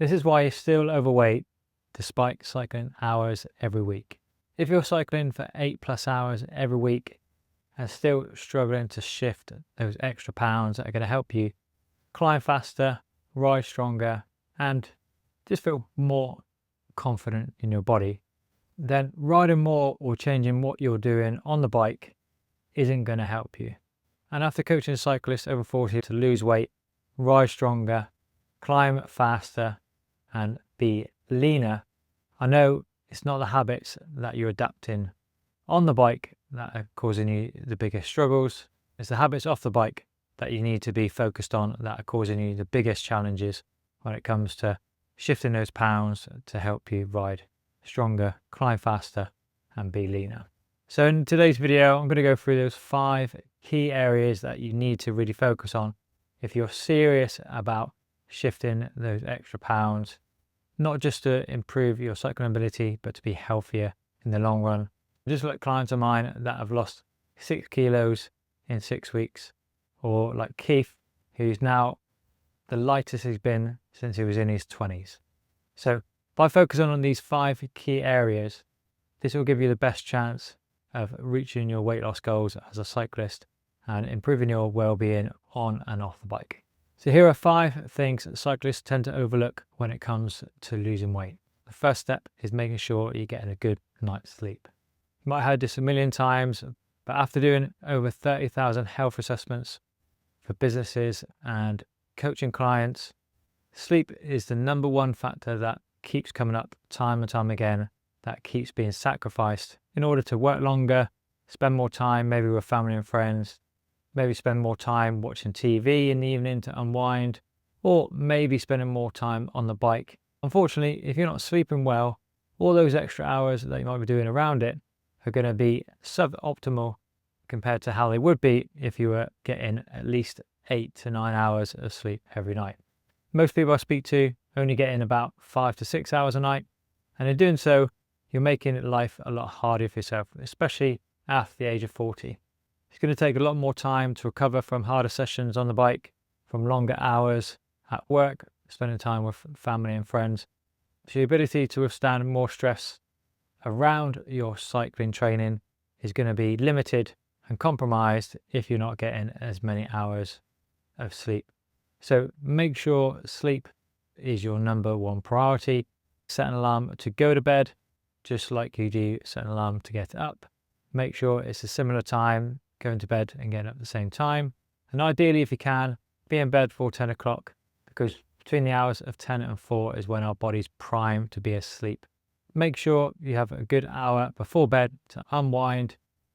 This is why you're still overweight despite cycling hours every week. If you're cycling for 8+ hours every week and still struggling to shift those extra pounds that are going to help you climb faster, ride stronger, and just feel more confident in your body, then riding more or changing what you're doing on the bike isn't going to help you. And after coaching cyclists over 40 to lose weight, ride stronger, climb faster, and be leaner, I know it's not the habits that you're adapting on the bike that are causing you the biggest struggles. It's the habits off the bike that you need to be focused on that are causing you the biggest challenges when it comes to shifting those pounds to help you ride stronger, climb faster, and be leaner. So in today's video, I'm going to go through those 5 key areas that you need to really focus on if you're serious about shifting those extra pounds, not just to improve your cycling ability, but to be healthier in the long run. Just like clients of mine that have lost 6 kilos in 6 weeks, or like Keith, who's now the lightest he's been since he was in his 20s. So by focusing on these 5 key areas, this will give you the best chance of reaching your weight loss goals as a cyclist and improving your well-being on and off the bike. So here are 5 things that cyclists tend to overlook when it comes to losing weight. The first step is making sure you're getting a good night's sleep. You might have heard this a million times, but after doing over 30,000 health assessments for businesses and coaching clients, sleep is the number one factor that keeps coming up time and time again, that keeps being sacrificed in order to work longer, spend more time maybe with family and friends, maybe spend more time watching TV in the evening to unwind, or maybe spending more time on the bike. Unfortunately, if you're not sleeping well, all those extra hours that you might be doing around it are going to be suboptimal compared to how they would be if you were getting at least 8 to 9 hours of sleep every night. Most people I speak to only get in about 5 to 6 hours a night, and in doing so, you're making life a lot harder for yourself, especially after the age of 40. It's going to take a lot more time to recover from harder sessions on the bike, from longer hours at work, spending time with family and friends. So your ability to withstand more stress around your cycling training is going to be limited and compromised if you're not getting as many hours of sleep. So make sure sleep is your number one priority. Set an alarm to go to bed, just like you do set an alarm to get up. Make sure it's a similar time, going to bed and getting up at the same time. And ideally, if you can, be in bed for 10 o'clock, because between the hours of 10 and 4 is when our body's primed to be asleep. Make sure you have a good hour before bed to unwind,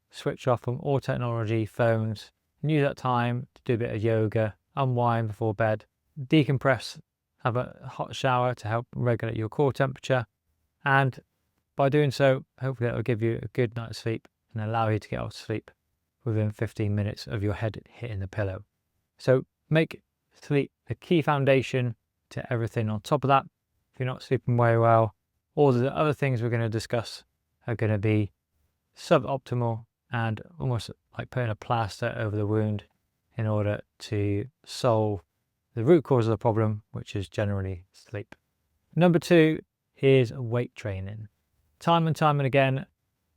switch off from all technology, phones, and use that time to do a bit of yoga, unwind before bed, decompress, have a hot shower to help regulate your core temperature, and by doing so, hopefully that will give you a good night's sleep and allow you to get off to sleep within 15 minutes of your head hitting the pillow. So make sleep the key foundation to everything on top of that. If you're not sleeping very well, all the other things we're going to discuss are going to be suboptimal and almost like putting a plaster over the wound in order to solve the root cause of the problem, which is generally sleep. Number 2 is weight training. Time and again,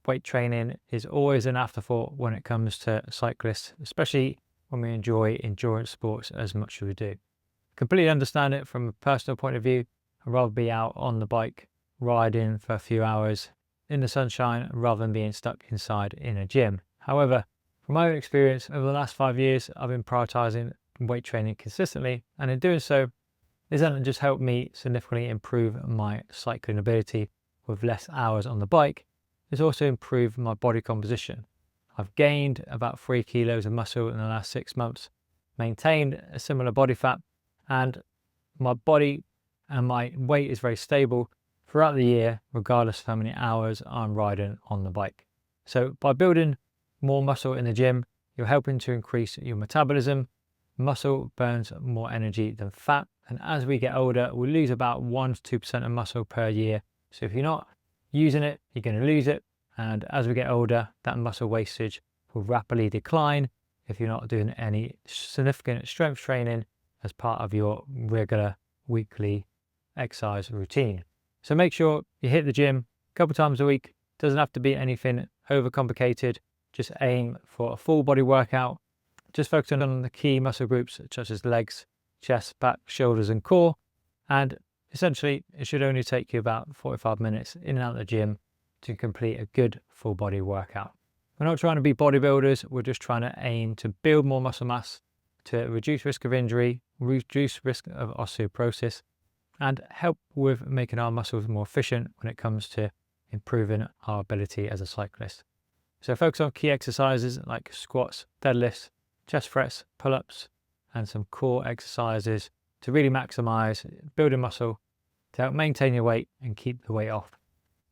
weight training is always an afterthought when it comes to cyclists, especially when we enjoy endurance sports as much as we do. Completely understand it from a personal point of view. I'd rather be out on the bike, riding for a few hours in the sunshine rather than being stuck inside in a gym. However, from my own experience over the last 5 years, I've been prioritizing weight training consistently, and in doing so, this hasn't just helped me significantly improve my cycling ability with less hours on the bike, it's also improved my body composition. I've gained about 3 kilos of muscle in the last 6 months, maintained a similar body fat, and my body and my weight is very stable throughout the year, regardless of how many hours I'm riding on the bike. So by building more muscle in the gym, you're helping to increase your metabolism. Muscle burns more energy than fat, and as we get older, we lose about 1 to 2% of muscle per year. So if you're not using it, you're going to lose it, and as we get older, that muscle wastage will rapidly decline if you're not doing any significant strength training as part of your regular weekly exercise routine. So make sure you hit the gym a couple times a week. Doesn't have to be anything overcomplicated. Just aim for a full body workout. Just focus on the key muscle groups such as legs, chest, back, shoulders and core. And essentially it should only take you about 45 minutes in and out of the gym to complete a good full body workout. We're not trying to be bodybuilders, we're just trying to aim to build more muscle mass, to reduce risk of injury, reduce risk of osteoporosis, and help with making our muscles more efficient when it comes to improving our ability as a cyclist. So focus on key exercises like squats, deadlifts, chest press, pull-ups, and some core exercises to really maximize building muscle to help maintain your weight and keep the weight off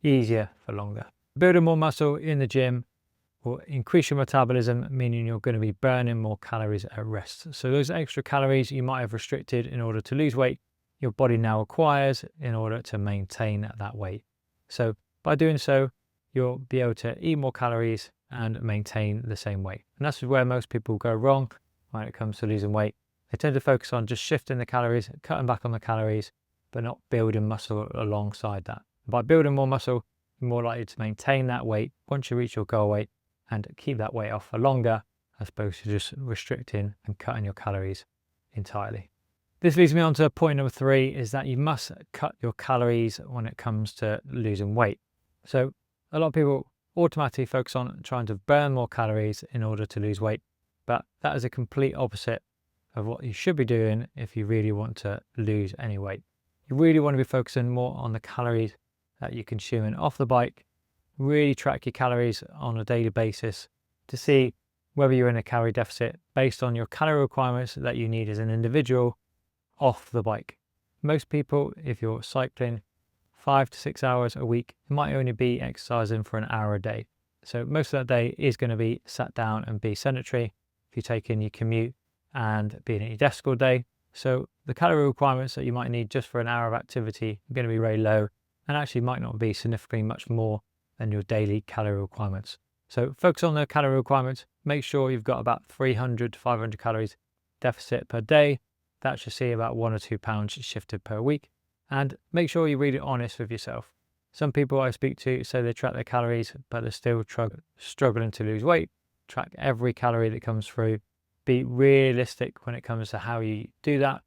easier for longer. Building more muscle in the gym will increase your metabolism, meaning you're going to be burning more calories at rest. So those extra calories you might have restricted in order to lose weight, your body now requires in order to maintain that weight. So by doing so, you'll be able to eat more calories and maintain the same weight. And that's where most people go wrong when it comes to losing weight. They tend to focus on just shifting the calories, cutting back on the calories, but not building muscle alongside that. By building more muscle, you're more likely to maintain that weight once you reach your goal weight and keep that weight off for longer, as opposed to just restricting and cutting your calories entirely. This leads me on to point number 3, is that you must cut your calories when it comes to losing weight. So a lot of people automatically focus on trying to burn more calories in order to lose weight, but that is a complete opposite of what you should be doing if you really want to lose any weight. You really want to be focusing more on the calories that you're consuming off the bike. Really track your calories on a daily basis to see whether you're in a calorie deficit based on your calorie requirements that you need as an individual off the bike. Most people, if you're cycling 5 to 6 hours a week, it might only be exercising for an hour a day. So most of that day is going to be sat down and be sedentary if you're taking your commute and being at your desk all day. So the calorie requirements that you might need just for an hour of activity are going to be very low and actually might not be significantly much more than your daily calorie requirements. So focus on the calorie requirements. Make sure you've got about 300 to 500 calories deficit per day. That should see about 1 or 2 pounds shifted per week. And make sure you're really honest with yourself. Some people I speak to say they track their calories, but they're still struggling to lose weight. Track every calorie that comes through. Be realistic when it comes to how you do that.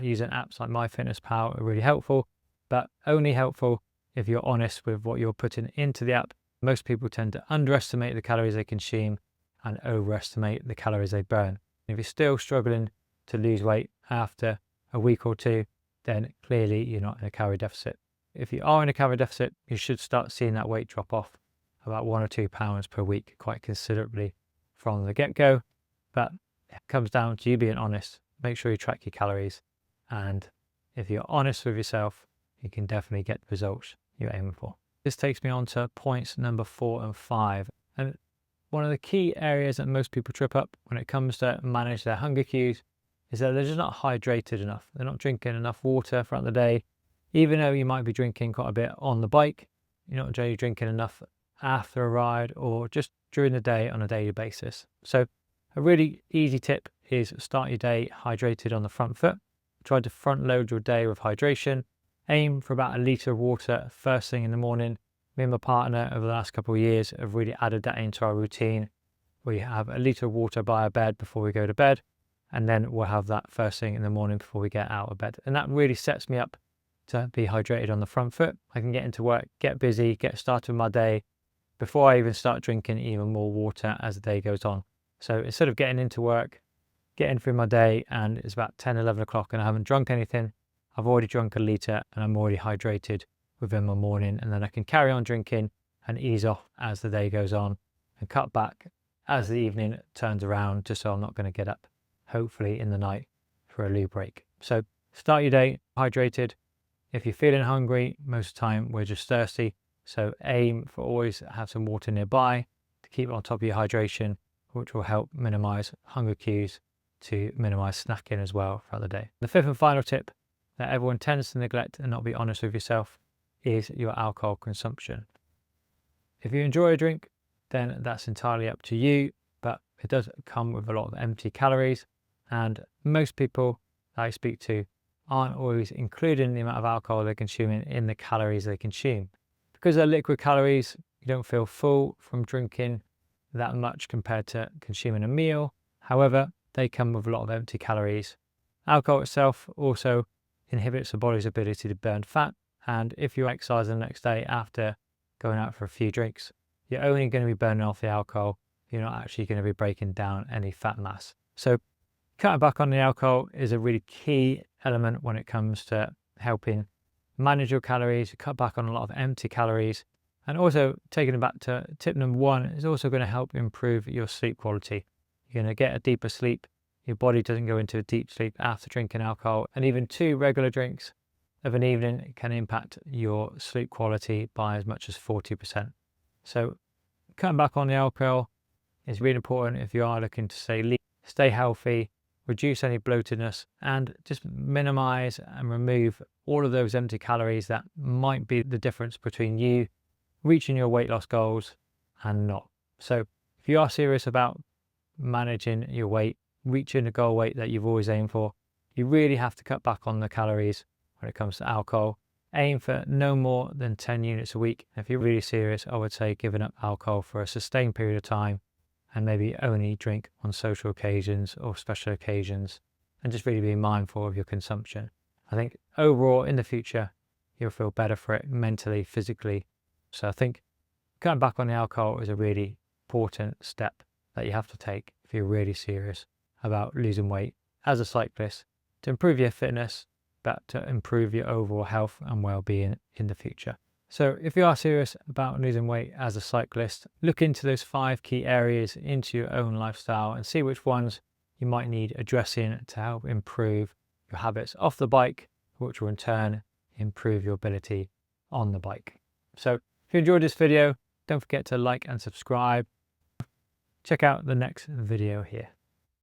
Using apps like MyFitnessPal are really helpful, but only helpful if you're honest with what you're putting into the app. Most people tend to underestimate the calories they consume and overestimate the calories they burn. If you're still struggling to lose weight after a week or two, then clearly you're not in a calorie deficit. If you are in a calorie deficit, you should start seeing that weight drop off about 1 or 2 pounds per week quite considerably from the get-go. But it comes down to you being honest. Make sure you track your calories, and if you're honest with yourself, you can definitely get the results you're aiming for. This takes me on to points number 4 and 5. And one of the key areas that most people trip up when it comes to manage their hunger cues is that they're just not hydrated enough. They're not drinking enough water throughout the day. Even though you might be drinking quite a bit on the bike, you're not generally drinking enough after a ride or just during the day on a daily basis. So a really easy tip is start your day hydrated on the front foot. Try to front load your day with hydration. Aim for about 1 litre of water first thing in the morning. Me and my partner over the last couple of years have really added that into our routine. We have 1 litre of water by our bed before we go to bed, and then we'll have that first thing in the morning before we get out of bed. And that really sets me up to be hydrated on the front foot. I can get into work, get busy, get started with my day before I even start drinking even more water as the day goes on. So instead of getting into work, getting through my day and it's about 10, 11 o'clock and I haven't drunk anything, I've already drunk 1 litre and I'm already hydrated within my morning, and then I can carry on drinking and ease off as the day goes on and cut back as the evening turns around, just so I'm not going to get up, hopefully in the night, for a loo break. So start your day hydrated. If you're feeling hungry, most of the time we're just thirsty. So aim for always have some water nearby to keep on top of your hydration, which will help minimize hunger cues, to minimize snacking as well throughout the day. The 5th and final tip that everyone tends to neglect and not be honest with yourself is your alcohol consumption. If you enjoy a drink, then that's entirely up to you, but it does come with a lot of empty calories, and most people that I speak to aren't always including the amount of alcohol they're consuming in the calories they consume. Because they're liquid calories, you don't feel full from drinking that much compared to consuming a meal. However, they come with a lot of empty calories. Alcohol itself also inhibits the body's ability to burn fat, and if you exercise the next day after going out for a few drinks, you're only going to be burning off the alcohol. You're not actually going to be breaking down any fat mass. So cutting back on the alcohol is a really key element when it comes to helping manage your calories, cut back on a lot of empty calories, and also taking it back to tip number 1 is also going to help improve your sleep quality. You're going to get a deeper sleep. Your body doesn't go into a deep sleep after drinking alcohol, and even 2 regular drinks of an evening can impact your sleep quality by as much as 40%. So cutting back on the alcohol is really important if you are looking to stay lean, stay healthy, reduce any bloatedness, and just minimize and remove all of those empty calories that might be the difference between you reaching your weight loss goals and not. So if you are serious about managing your weight, reaching the goal weight that you've always aimed for, you really have to cut back on the calories when it comes to alcohol. Aim for no more than 10 units a week. If you're really serious, I would say giving up alcohol for a sustained period of time, and maybe only drink on social occasions or special occasions, and just really be mindful of your consumption. I think overall in the future, you'll feel better for it mentally, physically. So I think cutting back on the alcohol is a really important step that you have to take if you're really serious about losing weight as a cyclist, to improve your fitness, but to improve your overall health and well-being in the future. So if you are serious about losing weight as a cyclist, look into those 5 key areas into your own lifestyle and see which ones you might need addressing to help improve your habits off the bike, which will in turn improve your ability on the bike. So if you enjoyed this video, don't forget to like and subscribe. Check out the next video here.